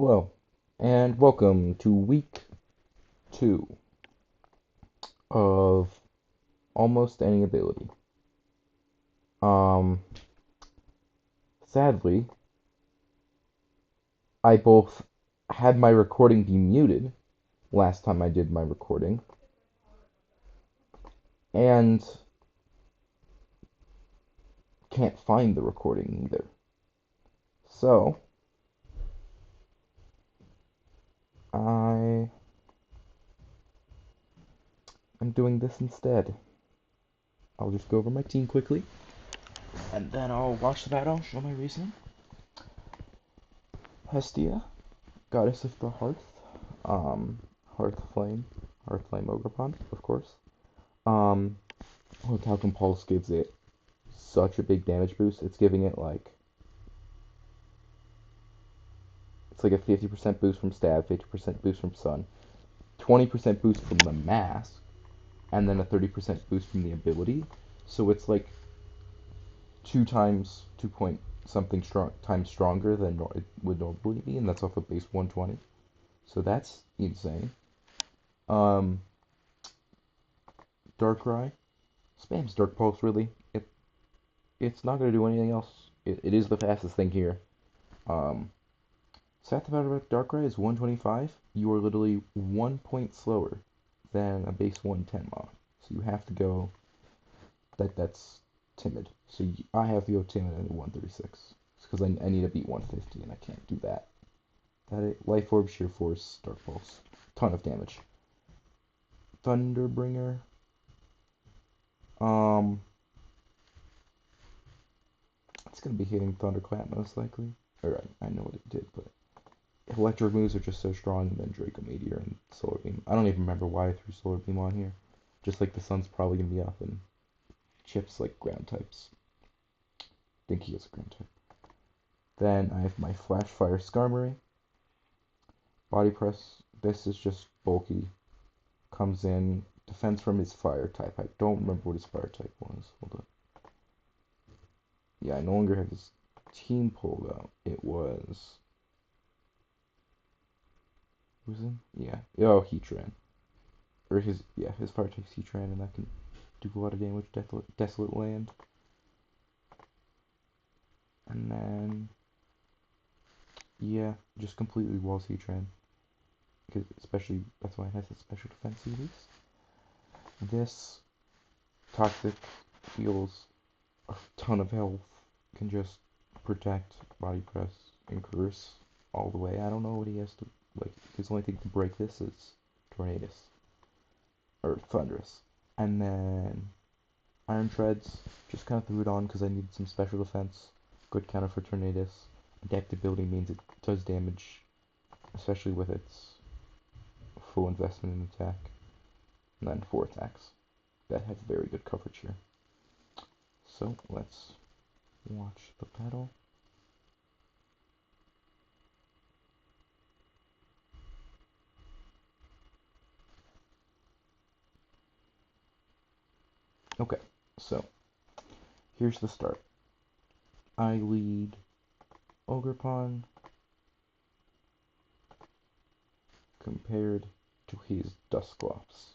Hello, and welcome to week 2 of Almost Any Ability. Um, Sadly, I both had my recording be muted last time I did my recording, and can't find the recording either. So, I am doing this instead. I'll just go over my team quickly, and then I'll watch the battle, show my reasoning. Hestia, Goddess of the Hearth, um, Hearth Flame, Hearth Flame Ogerpon, of course. Um, Talcum Pulse gives it such a big damage boost. It's giving it it's like a 50% boost from stab, 50% boost from stun, 20% boost from the mask, and then a 30% boost from the ability. So it's like 2 point something times stronger than it would normally be, and that's off of base 120. So that's insane. Um, Darkrai spams Dark Pulse really. It's not gonna do anything else. It is the fastest thing here. Um, Sad about Darkrai is 125. You are literally 1 point slower than a base 110 mod. So you have to go. That's timid. So I have to go timid at 136 because I need to beat 150 and I can't do that. Life Orb, Sheer Force, Dark Pulse, ton of damage. Thunderbringer. Um, it's gonna be hitting Thunderclap most likely. Or I know what it did, but electric moves are just so strong, and then Draco Meteor and Solar Beam. I don't even remember why I threw Solar Beam on here. Just like the sun's probably gonna be up, and Chip's like ground types. I think he is a ground type. Then I have my Flash Fire Skarmory. Body Press. This is just bulky. Comes in. Defense from his fire type. I don't remember what his fire type was. Hold on. Yeah, I no longer have his team pulled out. It was. Was it? Yeah. Oh, Heatran. Or his fire type's Heatran, and that can do a lot of damage. Desolate Land. And then, yeah, just completely walls Heatran. Because especially, that's why it has a special defense release. This Toxic heals a ton of health. Can just protect, body press, and curse all the way. I don't know what he has to, like, his only thing to break this is Tornadus. Or Thunderous. And then Iron Treads, just kind of threw it on because I needed some special defense. Good counter for Tornadus. Adaptability means it does damage, especially with its full investment in attack. And then 4 attacks. That have very good coverage here. So let's watch the battle. Okay, so here's the start. I lead Ogerpon compared to his Dusclops.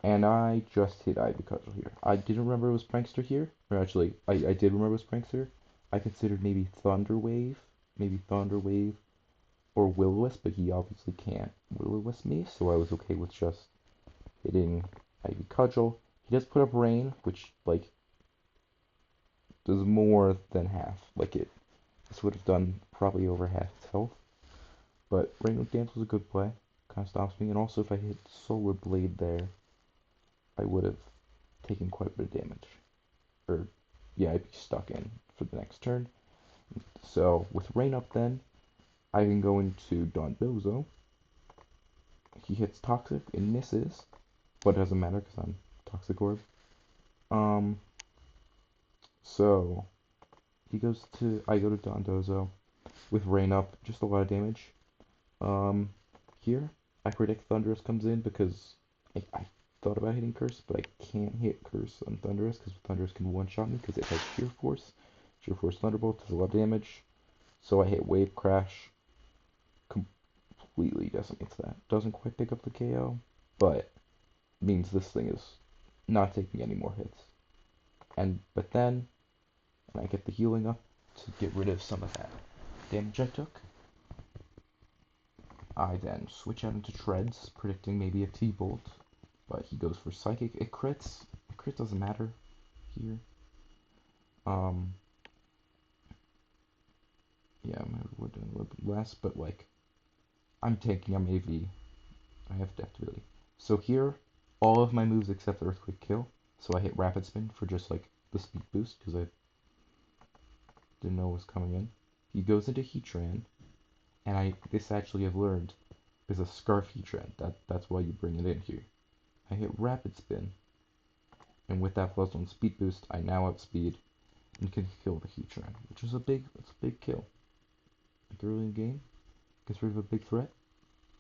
And I just hit Ivy Cudgel here. I didn't remember it was Prankster here. Or actually, I did remember it was Prankster. I considered maybe Thunder Wave. Or Will-O-Wisp, but he obviously can't Will-O-Wisp me, so I was okay with just hitting Ivy Cudgel. He does put up Rain, which, like, does more than half. This would have done probably over half its health. But Rainbow Dance was a good play. Kind of stops me. And also, if I hit Solar Blade there, I would have taken quite a bit of damage. Or, yeah, I'd be stuck in for the next turn. So, with Rain up then, I can go into Dondozo. He hits Toxic and misses, but it doesn't matter because I'm Toxic Orb. Um, so, I go to Dondozo with Rain up, just a lot of damage. Here, I predict Thunderous comes in because I thought about hitting Curse, but I can't hit Curse on Thunderous because Thunderous can one-shot me because it has Sheer Force. Sheer Force Thunderbolt does a lot of damage. So I hit Wave Crash, completely decimates that. Doesn't quite pick up the KO, but means this thing is not taking any more hits. But then, when I get the healing up to get rid of some of that damage I took, I then switch out into Treads, predicting maybe a T-Bolt, but he goes for Psychic. It crits. Crit doesn't matter here. Yeah, we're doing a little bit less, but like, I'm tanking, I'm AV. I have adaptability. So here, all of my moves except Earthquake kill. So I hit Rapid Spin for just like the speed boost, because I didn't know it was coming in. He goes into Heatran, and this actually I've learned is a Scarf Heatran. That's why you bring it in here. I hit Rapid Spin, and with that +1 speed boost, I now outspeed and can kill the Heatran, which is a big kill. Like early in the game, gets rid of a big threat.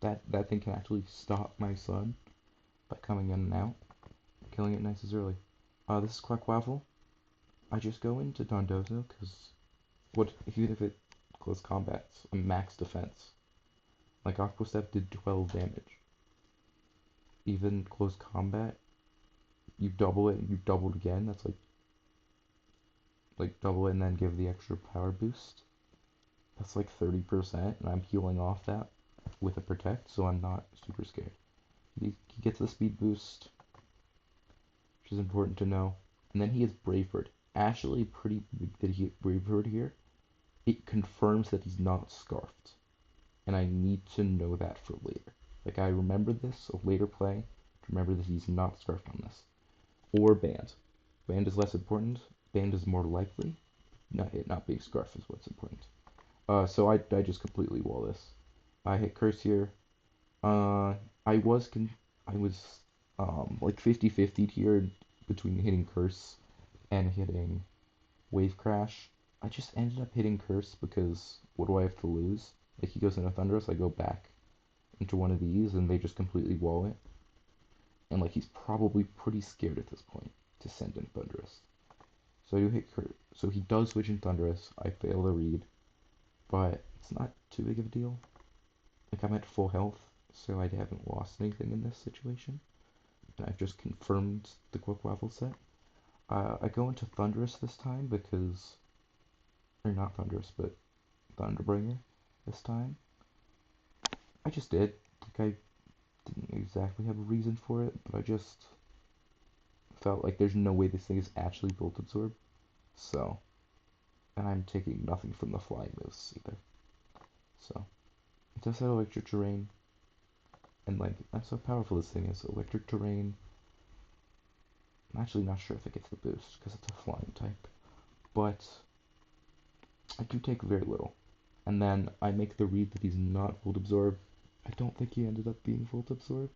That thing can actually stop my Sun by coming in and out, killing it nice as early. This is Quackwaffle. I just go into Dondozo because even if it close combat's a max defense, like Aqua Step did 12 damage. Even close combat, you double it and you double it again. That's like double it and then give the extra power boost. That's like 30%, and I'm healing off that with a protect, so I'm not super scared. He gets the speed boost, which is important to know. And then he has Brave Bird. Actually, pretty big that he hit Brave Bird here. It confirms that he's not scarfed. And I need to know that for later. Like, I remember this, so later play, to remember that he's not scarfed on this. Or Band. Band is less important. Band is more likely. It not being scarfed is what's important. So I just completely wall this. I hit Curse here. I was like 50-50 here between hitting Curse and hitting Wave Crash. I just ended up hitting Curse because what do I have to lose? Like he goes into Thunderous, I go back into one of these and they just completely wall it. And like he's probably pretty scared at this point to send in Thunderous. So you hit Curse. So he does switch in Thunderous. I fail to read, but it's not too big of a deal. Like I'm at full health, so I haven't lost anything in this situation. And I've just confirmed the Quackwaffle set. I go into Thunderous this time because, or not Thunderous, but Thunderbringer this time. I just did. Like I didn't exactly have a reason for it, but I just felt like there's no way this thing is actually Volt Absorb. So, and I'm taking nothing from the flying moves either. So, it does have Electric Terrain, and like that's how powerful this thing is. Electric Terrain. I'm actually not sure if it gets the boost because it's a flying type, but I do take very little. And then I make the read that he's not Volt Absorb. I don't think he ended up being Volt Absorb,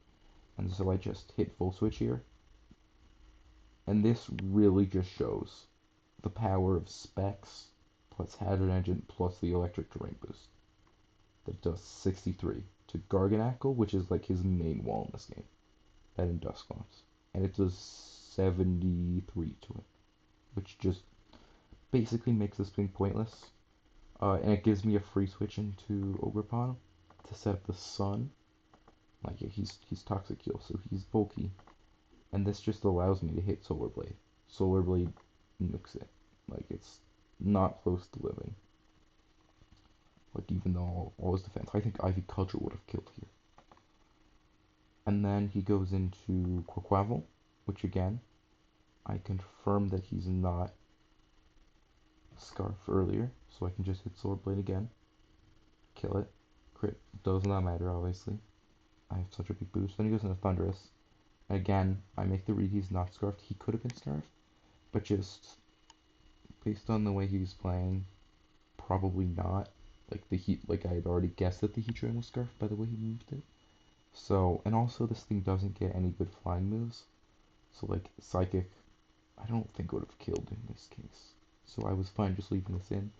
and so I just hit Full Switch here. And this really just shows the power of Specs plus Hazard Engine plus the Electric Terrain boost. That does 63 to Garganacl, which is like his main wall in this game. That in Dusclops. And it does 73 to it, which just basically makes this thing pointless. And it gives me a free switch into Ogerpon to set up the Sun. Like he's Toxic Heal, so he's bulky. And this just allows me to hit Solar Blade. Solar Blade nukes it. Like it's not close to living. Like even though all his defense, I think Ivy Culture would have killed here. And then he goes into Quackwaffle, which again, I confirm that he's not Scarf earlier, so I can just hit Sword Blade again, kill it, crit, does not matter obviously. I have such a big boost. Then he goes into Thunderous. Again, I make the read he's not Scarfed. He could have been Scarfed, but just based on the way he was playing, probably not. Like the heat, like I had already guessed that the Heatran was Scarfed by the way he moved it. So, and also this thing doesn't get any good flying moves. So like Psychic, I don't think would have killed in this case. So I was fine just leaving this in,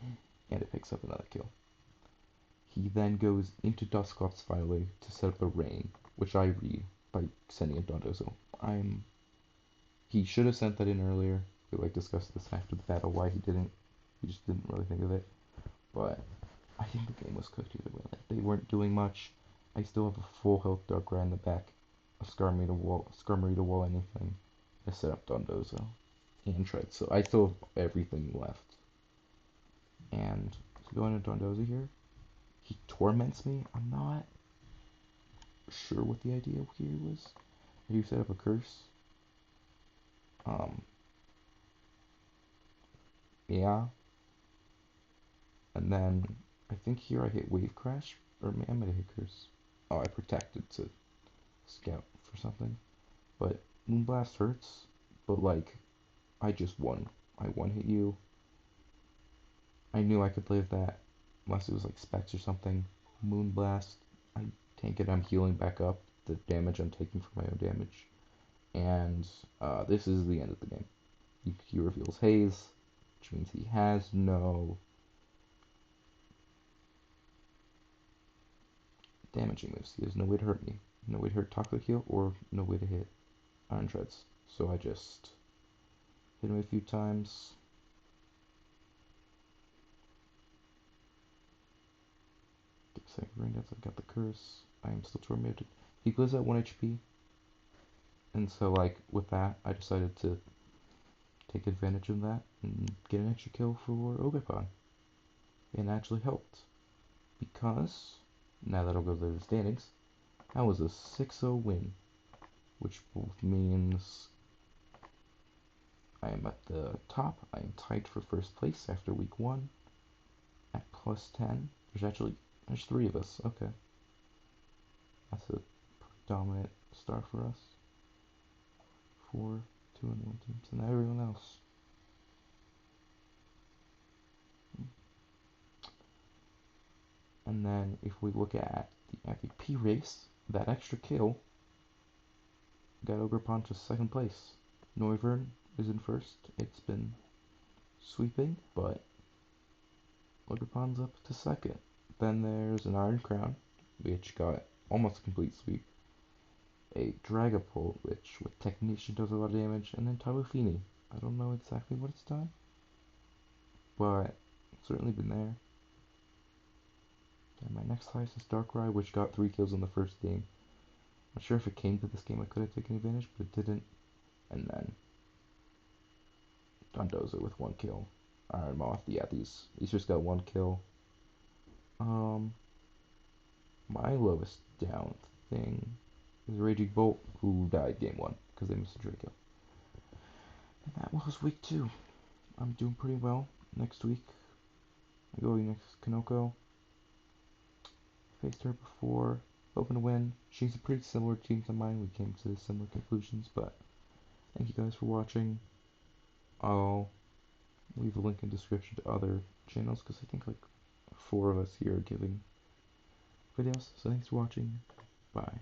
and it picks up another kill. He then goes into Dusclops finally to set up the Rain, which I read by sending in Dondozo. He should have sent that in earlier. We like discussed this after the battle, why he didn't. He just didn't really think of it. But I think the game was cooked either way. Like, they weren't doing much, I still have a full health Darkrai in the back. A Skarmory to wall anything. I set up Dondozo and Tread, so I still have everything left. And to go into Dondozo here, he torments me. I'm not sure what the idea here was. I do set up a curse. Yeah. And then I think here I hit Wave Crash, or I might have hit Curse. Oh, I protected to scout for something. But Moonblast hurts, but like, I just won. I one hit you. I knew I could live that, unless it was like Specs or something. Moonblast, I tank it, I'm healing back up the damage I'm taking from my own damage. And this is the end of the game. He reveals Haze, which means he has no damaging moves. He has no way to hurt me. No way to hurt Toxic Heal, or no way to hit Iron Treads. So I just hit him a few times. Get a second ring dance, I've got the curse. I am still tormented. He goes at 1 HP. And so like with that, I decided to take advantage of that and get an extra kill for Ogerpon. And actually helped. Because, now that I'll go to the standings, that was a 6-0 win. Which both means I am at the top. I am tied for first place after week 1 at +10. There's 3 of us. Okay. That's a dominant start for us. 4, 2, and 1 teams, and everyone else. And then if we look at the MVP race, that extra kill got Ogerpon to 2nd place. Noivern is in 1st. It's been sweeping, but Ogerpon's up to 2nd. Then there's an Iron Crown, which got almost a complete sweep. A Dragapult, which with Technician does a lot of damage, and then Tabufini. I don't know exactly what it's done, but it's certainly been there. And my next highest is Darkrai, which got 3 kills in the first game. Not sure if it came to this game I could have taken advantage, but it didn't. And then Dondozo with 1 kill. Iron Moth, yeah, these just got 1 kill. My lowest down thing is Raging Bolt, who died game 1 because they missed a Draco. And that was week 2. I'm doing pretty well. Next week, I go against Kanoko. Faced her before, hoping to win. She's a pretty similar team to mine. We came to similar conclusions, but thank you guys for watching. I'll leave a link in the description to other channels because I think like 4 of us here are giving videos. So thanks for watching. Bye.